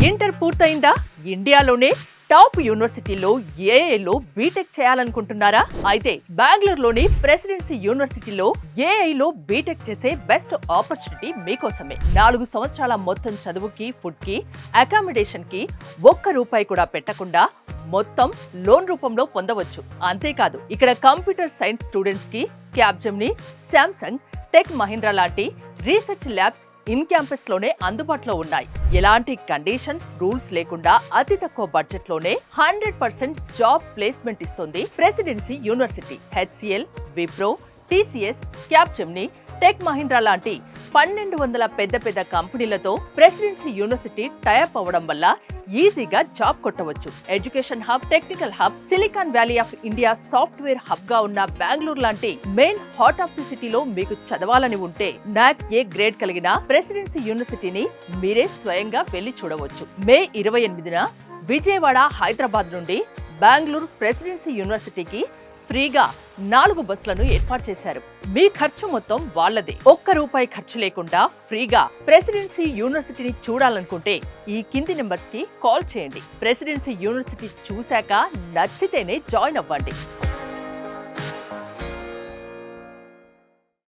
Inter పూర్తయిందా? ఇండియాలోనే top యూనివర్సిటీలో ఏఐలో BTech చేయాలనుకుంటున్నారా? అయితే బెంగళూరులోని ప్రెసిడెన్సీ యూనివర్సిటీలో ఏఐలో బీటెక్ చేసే బెస్ట్ ఆపర్చునిటీ మీకోసమే. 4 సంవత్సరాల మొత్తం చదువుకి, ఫుడ్ కి, అకామిడేషన్ కి ₹1 కూడా పెట్టకుండా మొత్తం లోన్ రూపంలో పొందవచ్చు. అంతేకాదు, ఇక్కడ కంప్యూటర్ సైన్స్ స్టూడెంట్స్ కి క్యాప్జెమిని, శాంసంగ్, టెక్ మహీంద్రా లాంటి రీసెర్చ్ ల్యాబ్స్ ఇన్ క్యాంపస్ లోనే అందుబాటులో ఉన్నాయి. ఎలాంటి కండిషన్స్, రూల్స్ లేకుండా అతి తక్కువ బడ్జెట్ లోనే 100% జాబ్ ప్లేస్మెంట్ ఇస్తుంది presidency university. HCL, Wipro, TCS, Capgemini, tech Mahindra లాంటి 1200 పెద్ద కంపెనీలతో ప్రెసిడెన్సీ యూనివర్సిటీ టైఅప్ అవ్వడం వల్ల ఈజీగా జాబ్ కొట్టవచ్చు. Education hub, technical hub, silicon valley of India software hub గా ఉన్న బెంగళూరు లాంటి మెయిన్ హార్ట్ ఆఫ్ ది సిటీలో మీకు చదవాలని ఉంటే NAC A గ్రేడ్ కలిగిన ప్రెసిడెన్సీ యూనివర్సిటీని మీరే స్వయంగా వెళ్లి చూడవచ్చు. మే 28న విజయవాడ, హైదరాబాద్ నుండి బెంగళూరు ప్రెసిడెన్సీ యూనివర్సిటీకి ఫ్రీగా 4 బస్సులను ఏర్పాటు చేశారు. మీ ఖర్చు మొత్తం వాళ్ళదే. ₹1 ఖర్చు లేకుండా ఫ్రీగా ప్రెసిడెన్సీ యూనివర్సిటీని చూడాలనుకుంటే ఈ కింది నెంబర్స్ కి కాల్ చేయండి. ప్రెసిడెన్సీ యూనివర్సిటీ చూశాక నచ్చితేనే జాయిన్ అవ్వండి.